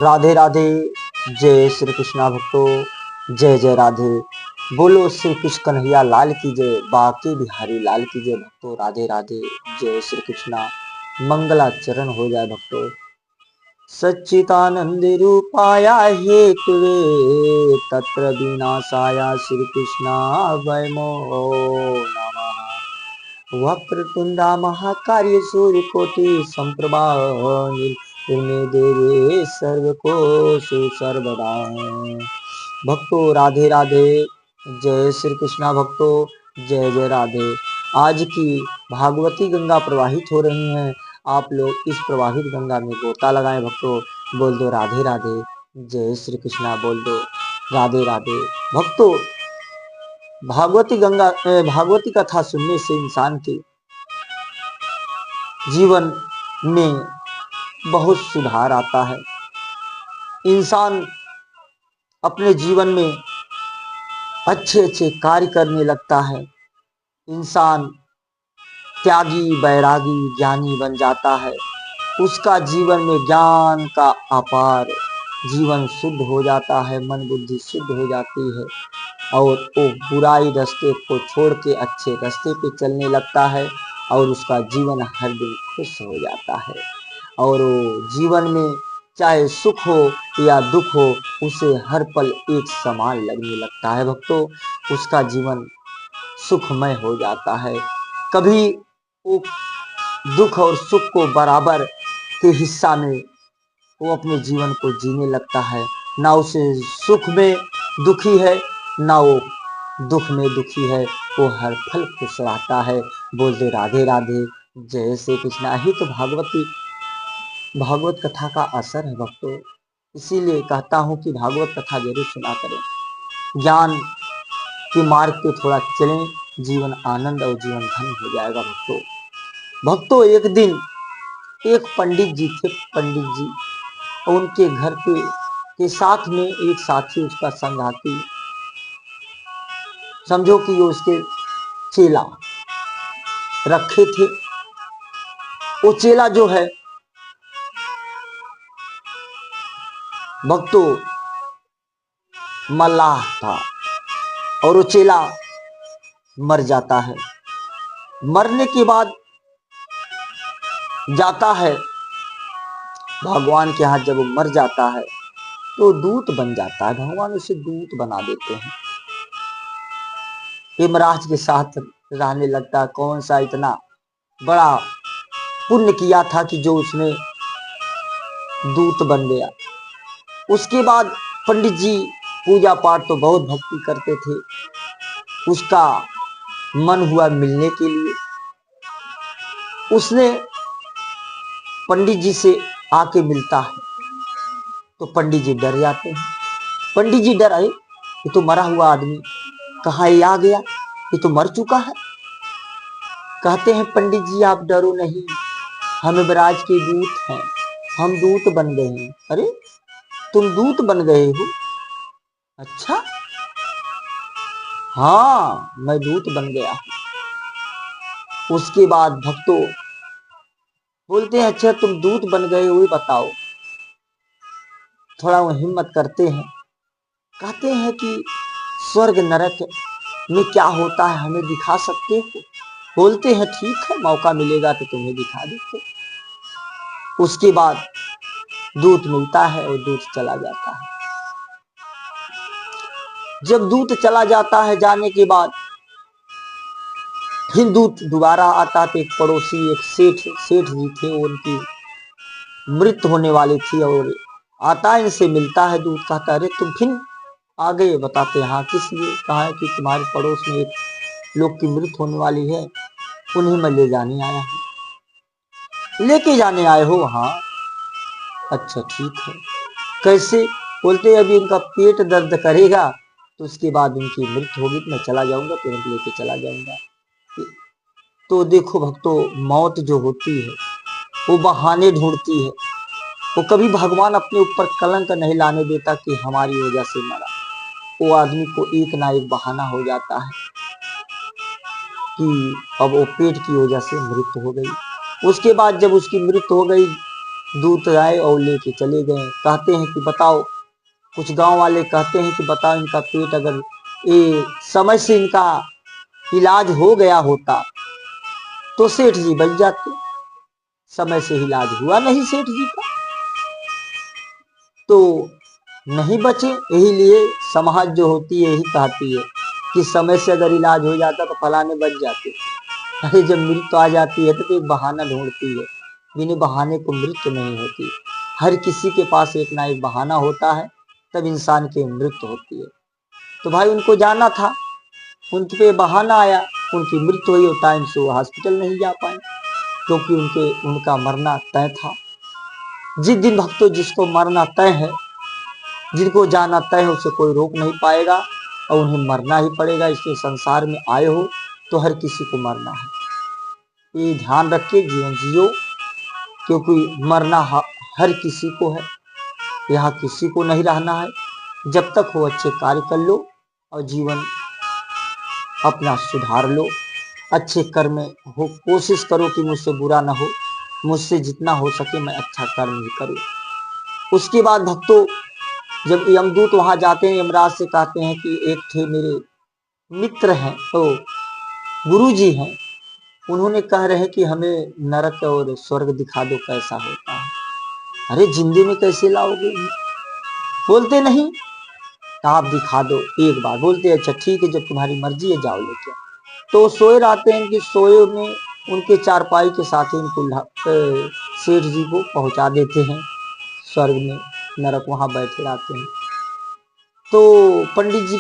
राधे राधे। जय श्री कृष्णा भक्तों, जय जय राधे। बोलो श्री कृष्ण कन्हैया लाल की जय, बाके बिहारी लाल की जय। भक्तों राधे राधे, जय श्री कृष्णा। मंगलाचरण हो जाए भक्तों। सच्चिदानंद रूपाया हेतुवे तत्र विनाशाया श्री कृष्णा वैमो नमः। वक्रतुंडा महाकार्य सूर्यकोटि संप्रभा निर्मे देवे सर्वकोषु सर्वदा। भक्तों राधे राधे, जय श्री कृष्णा। भक्तों जय जय राधे। आज की भागवती गंगा प्रवाहित हो रही हैं। आप लोग इस प्रवाहित गंगा में गोता लगाएं भक्तों। बोल दो राधे राधे, जय श्री कृष्णा। बोल दो राधे राधे। भक्तों भागवती कथा सुनने से इंसान के जीवन में बहुत सुधार आता है। इंसान अपने जीवन में अच्छे अच्छे कार्य करने लगता है। इंसान त्यागी बैरागी ज्ञानी बन जाता है। उसका जीवन में ज्ञान का अपार, जीवन शुद्ध हो जाता है, मन बुद्धि शुद्ध हो जाती है और वो बुराई रास्ते को छोड़ के अच्छे रास्ते पे चलने लगता है और उसका जीवन हर दिन खुश हो जाता है। और वो जीवन में चाहे सुख हो या दुख हो, उसे हर पल एक समान लगने लगता है भक्तों। उसका जीवन सुखमय हो जाता है। कभी वो दुख और सुख को बराबर के हिस्सा में वो अपने जीवन को जीने लगता है। ना उसे सुख में दुखी है, ना वो दुख में दुखी है। वो हर पल खुश रहता है। बोलते राधे राधे, जय श्री कृष्णा। ही तो भागवत कथा का असर है भक्तों। इसीलिए कहता हूँ कि भागवत कथा जरूर सुना करें। ज्ञान के मार्ग पे थोड़ा चलें, जीवन आनंद और जीवन धन हो जाएगा भक्तों। भक्तों एक दिन एक पंडित जी थे। पंडित जी उनके घर के साथ में एक साथी, उसका संगाती, समझो कि ये उसके चेला रखे थे। वो चेला जो है भक्तों मल्लाह था और वो चेला मर जाता है। मरने के बाद जाता है भगवान के हाथ। जब वो मर जाता है तो दूत बन जाता है। भगवान उसे दूत बना देते हैं, यमराज के साथ रहने लगता है। कौन सा इतना बड़ा पुण्य किया था कि जो उसने दूत बन गया। उसके बाद पंडित जी पूजा पाठ तो बहुत भक्ति करते थे। उसका मन हुआ मिलने के लिए। उसने पंडित जी से आके मिलता है तो पंडित जी डर जाते हैं। पंडित जी डर आए, ये तो मरा हुआ आदमी कहाँ ये आ गया, ये तो मर चुका है। कहते हैं पंडित जी आप डरो नहीं, हम यमराज के दूत हैं, हम दूत बन गए हैं। अरे तुम दूत बन गए हो? अच्छा हाँ मैं दूत बन गया। उसके बाद भक्तों बोलते हैं अच्छा तुम दूत बन गए हो, बताओ। थोड़ा वो हिम्मत करते हैं, कहते हैं कि स्वर्ग नरक में क्या होता है हमें दिखा सकते हो? बोलते हैं ठीक है, मौका मिलेगा तो तुम्हें दिखा देते। उसके बाद दूत मिलता है और दूत चला जाता है। जब दूत चला जाता है, जाने के बाद फिर दूत दोबारा आता तो एक पड़ोसी, एक सेठ जी थे, उनकी मृत्यु होने वाली थी और आता है, इनसे मिलता है। दूत कहता है अरे तुम फिर आ गए? बताते हाँ किस लिए? कहा है कि तुम्हारे पड़ोस में एक लोग की मृत्यु होने वाली है, उन्हें मैं ले जाने आया हूँ। लेके जाने आए हो? हाँ। अच्छा ठीक है, कैसे? बोलते अभी इनका पेट दर्द करेगा तो उसके बाद उनकी मृत्यु होगी तो मैं चला जाऊंगा, तुरंत लेके चला जाऊंगा। तो देखो भक्तों, मौत जो होती है वो बहाने ढूंढती है। वो कभी भगवान अपने ऊपर कलंक नहीं लाने देता कि हमारी वजह से मरा। वो आदमी को एक ना एक बहाना हो जाता है कि अब वो पेट की वजह से मृत्यु हो गई। उसके बाद जब उसकी मृत्यु हो गई दूत आए और लेके चले गए। कहते हैं कि बताओ, कुछ गांव वाले कहते हैं कि बताओ, इनका पेट अगर ये समय से इनका इलाज हो गया होता तो सेठ जी बच जाते। समय से इलाज हुआ नहीं सेठ जी का, तो नहीं बचे। यही लिए समाज जो होती है यही कहती है कि समय से अगर इलाज हो जाता तो फलाने बच जाते। अरे जब मृत्यु आ जाती है तो एक बहाना ढूंढती है, बिना बहाने को मृत्यु नहीं होती। हर किसी के पास एक ना एक बहाना होता है, तब इंसान की मृत्यु होती है। तो भाई उनको जाना था, उनके पे बहाना आया, उनकी मृत्यु हुई और टाइम से वो हॉस्पिटल नहीं जा पाए, क्योंकि उनका मरना तय था। जिस दिन भक्तों जिसको मरना तय है, जिनको जाना तय है, उसे कोई रोक नहीं पाएगा और उन्हें मरना ही पड़ेगा। इसलिए संसार में आए हो तो हर किसी को मरना है, ये ध्यान रखिए, जीवन जियो, क्योंकि मरना हर किसी को है, यहाँ किसी को नहीं रहना है। जब तक हो अच्छे कार्य कर लो और जीवन अपना सुधार लो, अच्छे कर्म हो, कोशिश करो कि मुझसे बुरा ना हो, मुझसे जितना हो सके मैं अच्छा कर्म ही करूं। उसके बाद भक्तों जब यमदूत वहां जाते हैं, यमराज से कहते हैं कि एक थे मेरे मित्र हैं, तो गुरु जी हैं, उन्होंने कह रहे कि हमें नरक और स्वर्ग दिखा दो कैसा होता है। अरे जिंदे में कैसे लाओगे? बोलते नहीं, आप दिखा दो एक बार। बोलते अच्छा ठीक है, जब तुम्हारी मर्जी है जाओ लेके। तो सोए रहते हैं कि सोए में उनके चारपाई के साथ ही इनको सेठ जी को पहुंचा देते हैं स्वर्ग में, नरक वहां बैठे रहते हैं। तो पंडित जी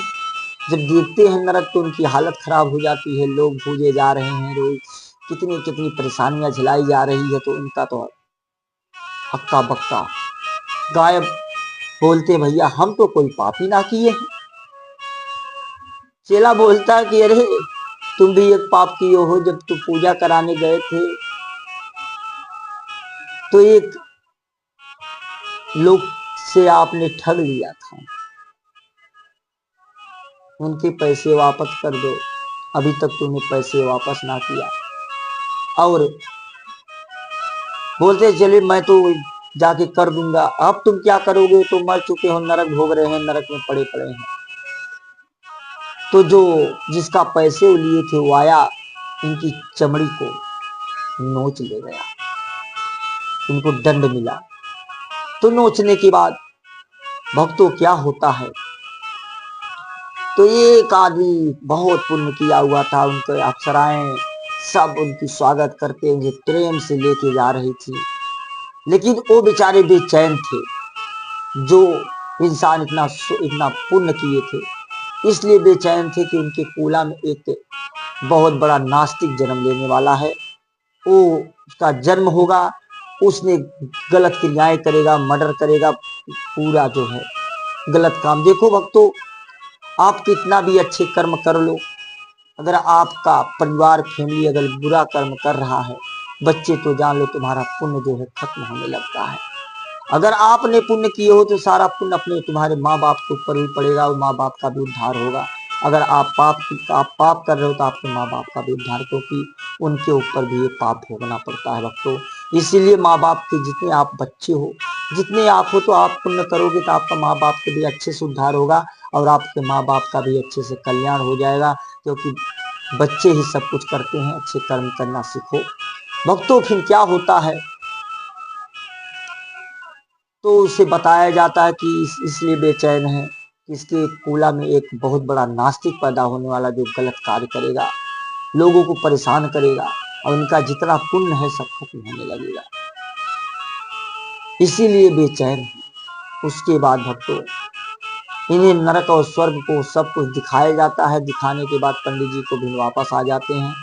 जब देखते हैं नरक तो उनकी हालत खराब हो जाती है। लोग पूजे जा रहे हैं, रोज कितनी कितनी परेशानियां झेलाई जा रही है, तो उनका तो हक्का बक्का गायब। बोलते भैया हम तो कोई पाप ही ना किए हैं। चेला बोलता है कि अरे तुम भी एक पाप किए हो, जब तुम पूजा कराने गए थे तो एक लोग से आपने ठग लिया था, उनके पैसे वापस कर दो। अभी तक तुमने पैसे वापस ना किया। और बोलते चले मैं तो जाके कर दूंगा। अब तुम क्या करोगे? तो मर चुके हो, नरक भोग रहे हैं, नरक में पड़े पड़े हैं। तो जो जिसका पैसे वो लिए थे वो आया, इनकी चमड़ी को नोच ले गया, इनको दंड मिला। तो नोचने के बाद भक्तों क्या होता है, तो एक आदमी बहुत पुण्य किया हुआ था, उनके अप्सराएं सब उनकी स्वागत करते उन्हें प्रेम से लेके जा रही थी। लेकिन वो बेचारे बेचैन थे, जो इंसान इतना इतना पुण्य किए थे, इसलिए बेचैन थे कि उनके कूला में एक बहुत बड़ा नास्तिक जन्म लेने वाला है। वो उसका जन्म होगा, उसने गलत क्रियाएं करेगा, मर्डर करेगा, पूरा जो है गलत काम। देखो भक्तों, आप कितना भी अच्छे कर्म कर लो, अगर आपका परिवार फैमिली अगर बुरा कर्म कर रहा है, बच्चे तो जान लो तुम्हारा पुण्य जो है खत्म होने लगता है। अगर आपने पुण्य किए हो तो सारा पुण्य अपने तुम्हारे माँ बाप के ऊपर भी पड़ेगा और माँ बाप का भी उद्धार होगा। अगर आप पाप कर रहे हो तो आपके माँ बाप का भी उद्धार, क्योंकि उनके ऊपर भी ये पाप भोगना पड़ता है भक्तों। इसीलिए माँ बाप के जितने आप बच्चे हो, जितने आप हो, तो आप पुण्य करोगे तो आपका माँ बाप के भी अच्छे से उद्धार होगा और आपके माँ बाप का भी अच्छे से कल्याण हो जाएगा, क्योंकि बच्चे ही सब कुछ करते हैं। अच्छे कर्म करना सीखो भक्तों। फिर क्या होता है, तो उसे बताया जाता है कि इसलिए बेचैन है, इसके कूला में एक बहुत बड़ा नास्तिक पैदा होने वाला, जो गलत कार्य करेगा, लोगों को परेशान करेगा और उनका जितना पुण्य है सब खत्म होने लगेगा, इसीलिए बेचैन है। उसके बाद भक्तों इन्हें नरक और स्वर्ग को सब कुछ दिखाया जाता है। दिखाने के बाद पंडित जी को भी वापस आ जाते हैं।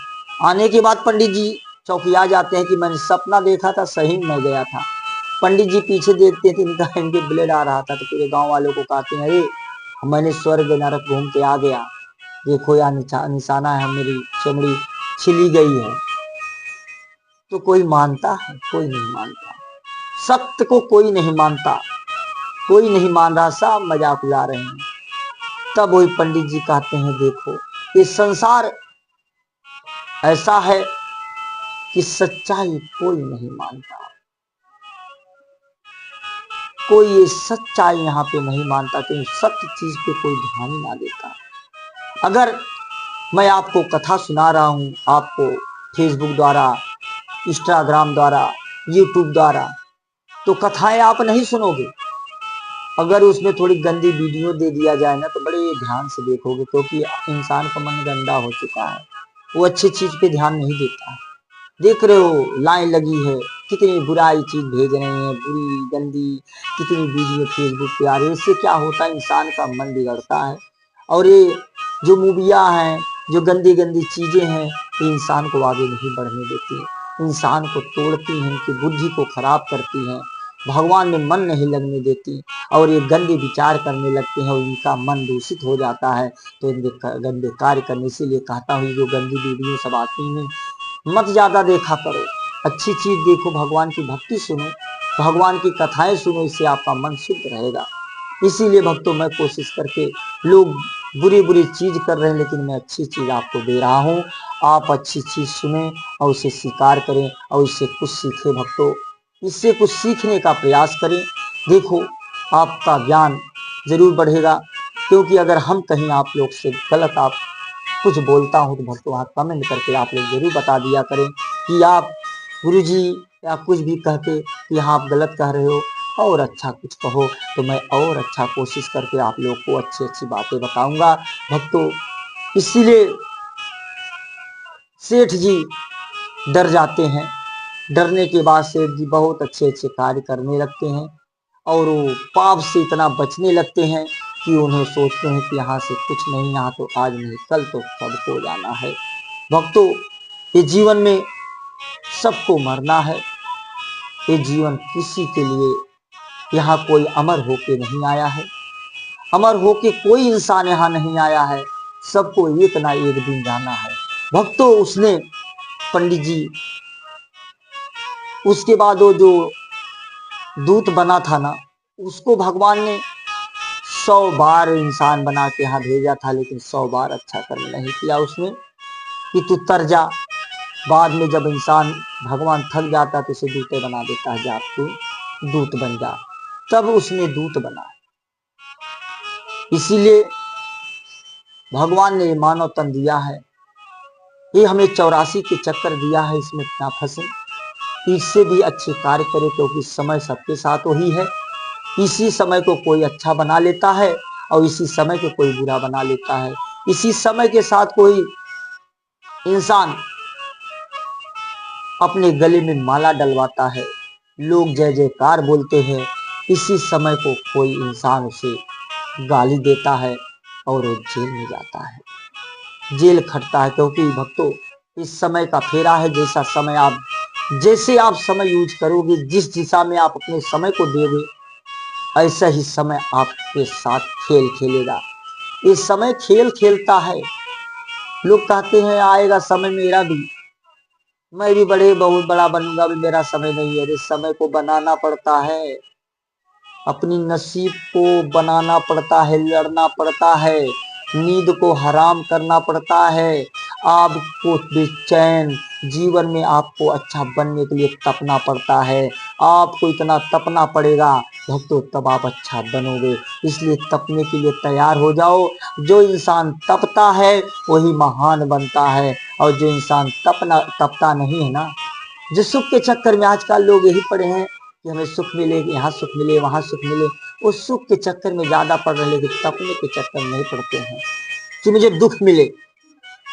आने के बाद पंडित जी चौकिया जाते हैं कि मैंने सपना देखा था, सही में गया था। पंडित जी पीछे देखते थे, इनके ब्लेड आ रहा था, तो पूरे गांव वालों को कहते हैं अरे मैंने स्वर्ग नरक घूम के आ गया, देखो यहाँ निशाना है, मेरी चमड़ी छिली गई है। तो कोई मानता है? कोई नहीं मानता, सत्य को कोई नहीं मानता, कोई नहीं मान रहा, सब मजाक उड़ा रहे हैं। तब वही पंडित जी कहते हैं देखो ये संसार ऐसा है कि सच्चाई कोई नहीं मानता, कोई ये सच्चाई यहाँ पे नहीं मानता, कि सत्य चीज पे कोई ध्यान ही ना देता। अगर मैं आपको कथा सुना रहा हूँ, आपको फेसबुक द्वारा, इंस्टाग्राम द्वारा, यूट्यूब द्वारा, तो कथाएं आप नहीं सुनोगे। अगर उसमें थोड़ी गंदी वीडियो दे दिया जाए ना, तो बड़े ध्यान से देखोगे, क्योंकि इंसान का मन गंदा हो चुका है, वो अच्छी चीज पे ध्यान नहीं देता है। देख रहे हो लाइन लगी है, कितनी बुराई चीज भेज रहे हैं, बुरी गंदी कितनी वीडियो फेसबुक पे आ रही है। इससे क्या होता है, इंसान का मन बिगड़ता है। और ये जो मूवियाँ हैं, जो गंदी गंदी चीजें हैं, ये इंसान को आगे नहीं बढ़ने देती, इंसान को तोड़ती हैं, इनकी बुद्धि को खराब करती हैं, भगवान में मन नहीं लगने देती, और ये गंदे विचार करने लगते हैं और इनका मन दूषित हो जाता है। तो इनके गंदे कार्य करने, इसीलिए कहता हूँ जो गंदी वीडियो सब आती हैं मत ज्यादा देखा करो, अच्छी चीज देखो, भगवान की भक्ति सुनो, भगवान की कथाएं सुनो, इससे आपका मन शुद्ध रहेगा। इसीलिए भक्तों मैं कोशिश करके, लोग बुरी बुरी चीज कर रहे हैं, लेकिन मैं अच्छी चीज आपको दे रहा हूँ। आप अच्छी चीज सुने और उसे स्वीकार करें और इससे कुछ सीखें भक्तों, इससे कुछ सीखने का प्रयास करें। देखो आपका ज्ञान जरूर बढ़ेगा, क्योंकि अगर हम कहीं आप लोग से गलत आप कुछ बोलता हूँ तो भक्तों वहाँ कमेंट करके आप लोग जरूर बता दिया करें कि आप गुरुजी या कुछ भी कहते कि हाँ आप गलत कह रहे हो, और अच्छा कुछ कहो तो मैं और अच्छा कोशिश करके आप लोग को अच्छी अच्छी बातें बताऊंगा भक्तों। इसीलिए सेठ जी डर जाते हैं, डरने के बाद सेठ जी बहुत अच्छे अच्छे कार्य करने लगते हैं, और वो पाप से इतना बचने लगते हैं कि उन्हें सोचते हैं कि यहाँ से कुछ नहीं, यहाँ तो आज नहीं कल तो सबको जाना है। भक्तों ये जीवन में सबको मरना है, ये जीवन किसी के लिए, यहाँ कोई अमर होके नहीं आया है, अमर होके कोई इंसान यहाँ नहीं आया है, सबको एक ना एक दिन जाना है भक्तों। उसने पंडित जी, उसके बाद वो जो दूत बना था ना, उसको भगवान ने 100 बार इंसान बना के यहाँ भेजा था, लेकिन 100 बार अच्छा कर्म नहीं किया उसने, कि तू तर जा। बाद में जब इंसान भगवान थक जाता तो उसे दूते बना देता है, जा तू दूत बन जा, तब उसने दूत बना। इसीलिए भगवान ने मानव तन दिया है, ये हमें 84 के चक्कर दिया है, इसमें क्या फंसे, इससे भी अच्छे कार्य करे, क्योंकि समय सबके साथ वही है। इसी समय को कोई अच्छा बना लेता है और इसी समय को कोई बुरा बना लेता है, इसी समय के साथ कोई इंसान अपने गले में माला डलवाता है, लोग जय जयकार बोलते हैं, इसी समय को कोई इंसान उसे गाली देता है और वो जेल में जाता है, जेल खटता है। क्योंकि भक्तों इस समय का फेरा है, जैसा समय आप, जैसे आप समय यूज करोगे, जिस दिशा में आप अपने समय को दोगे, ऐसा ही समय आपके साथ खेल खेलेगा। ये समय खेल खेलता है, लोग कहते हैं आएगा समय मेरा भी, मैं भी बड़े बहुत बड़ा बनूंगा, भी मेरा समय नहीं है। अरे समय को बनाना पड़ता है, अपनी नसीब को बनाना पड़ता है, लड़ना पड़ता है, नींद को हराम करना पड़ता है, आपको बेचैन जीवन में आपको अच्छा बनने के लिए तपना पड़ता है, आपको इतना तपना पड़ेगा भक्तों, तब आप अच्छा बनोगे। इसलिए तपने के लिए तैयार हो जाओ। जो इंसान तपता है वही महान बनता है, और जो इंसान तपता नहीं है ना, जो सुख के चक्कर में आजकल लोग यही पड़े हैं कि हमें सुख मिले, यहाँ सुख मिले, वहां सुख मिले, उस सुख के चक्कर में ज्यादा पड़ रहे, लेकिन तपने के चक्कर में नहीं पड़ते हैं कि मुझे दुख मिले,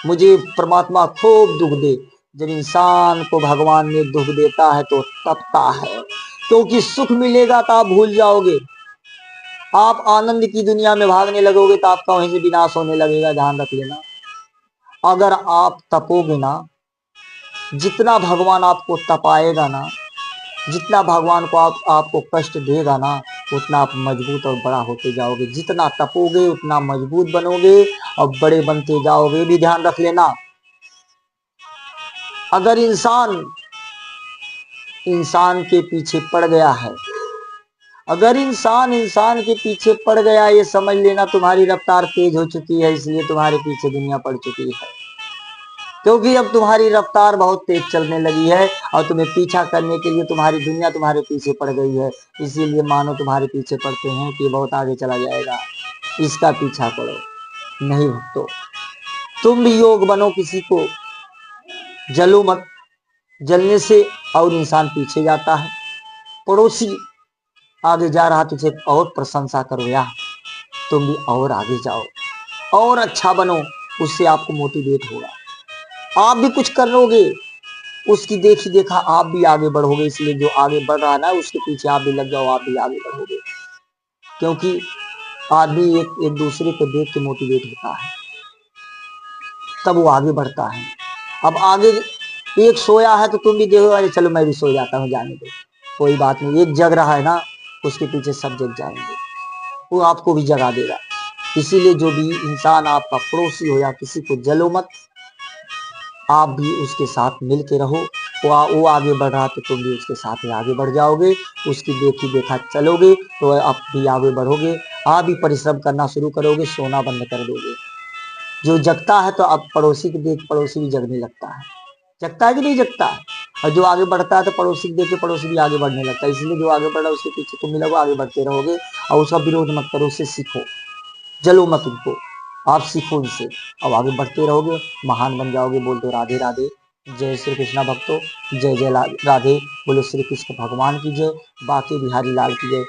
मुझे परमात्मा खूब दुख दे। जब इंसान को भगवान ने दुख देता है तो तपता है, क्योंकि सुख मिलेगा तो आप भूल जाओगे, आप आनंद की दुनिया में भागने लगोगे तो आपका वहीं से विनाश होने लगेगा। ध्यान रख लेना, अगर आप तपोगे ना, जितना भगवान आपको तपाएगा ना, जितना भगवान को आपको कष्ट देगा ना, उतना आप मजबूत और बड़ा होते जाओगे। जितना तपोगे उतना मजबूत बनोगे और बड़े बनते जाओगे। भी ध्यान रख लेना, अगर इंसान के पीछे पड़ गया है, अगर इंसान के पीछे पड़ गया, ये समझ लेना तुम्हारी रफ्तार तेज हो चुकी है, इसलिए तुम्हारे पीछे दुनिया पड़ चुकी है। क्योंकि अब तुम्हारी रफ्तार बहुत तेज चलने लगी है और तुम्हें पीछा करने के लिए तुम्हारी दुनिया तुम्हारे पीछे पड़ गई है। इसीलिए मानो तुम्हारे पीछे पड़ते हैं कि बहुत आगे चला जाएगा, इसका पीछा करो। नहीं भक्तों, तुम भी योग बनो, किसी को जलो मत। जलने से और इंसान पीछे जाता है। पड़ोसी आगे जा रहा तुझे और प्रशंसा करो यार, तुम भी और आगे जाओ और अच्छा बनो, उससे आपको मोटिवेट होगा, आप भी कुछ करोगे, उसकी देखी देखा आप भी आगे बढ़ोगे। इसलिए जो आगे बढ़ रहा है ना उसके पीछे आप भी लग जाओ, आप भी आगे बढ़ोगे। क्योंकि आदमी एक दूसरे को देख के मोटिवेट होता है, तब वो आगे बढ़ता है। अब आगे एक सोया है तो तुम भी देखो, अरे चलो मैं भी सो जाता हूँ, जाने दो, कोई बात नहीं। एक जग रहा है ना, उसके पीछे सब जग जाएंगे, वो आपको भी जगा देगा। इसीलिए जो भी इंसान आपका पड़ोसी हो या किसी को जलो मत, आप भी उसके साथ मिल के रहो। वो आगे बढ़ रहा तो तुम भी उसके साथ में आगे बढ़ जाओगे, उसकी देखी देखा चलोगे तो आप भी आगे बढ़ोगे। आप भी परिश्रम करना शुरू करोगे, सोना बंद कर दोगे। जो जगता है तो अब पड़ोसी को देख पड़ोसी भी जगने लगता है। जगता है कि नहीं जगता है? और जो आगे बढ़ता है तो पड़ोसी को देख के पड़ोसी भी आगे बढ़ने लगता है। इसलिए जो आगे बढ़ रहा है उसके पीछे तुम मिलोगे, आगे बढ़ते रहोगे और उसका विरोध मत करो, उससे सीखो, जलो मत उनको, आप सीखो उनसे, अब आगे बढ़ते रहोगे, महान बन जाओगे। बोल दो राधे राधे। जय श्री कृष्णा भक्तों, जय जय राधे। बोले श्री कृष्ण भगवान की जय, बाके बिहारी लाल की जय।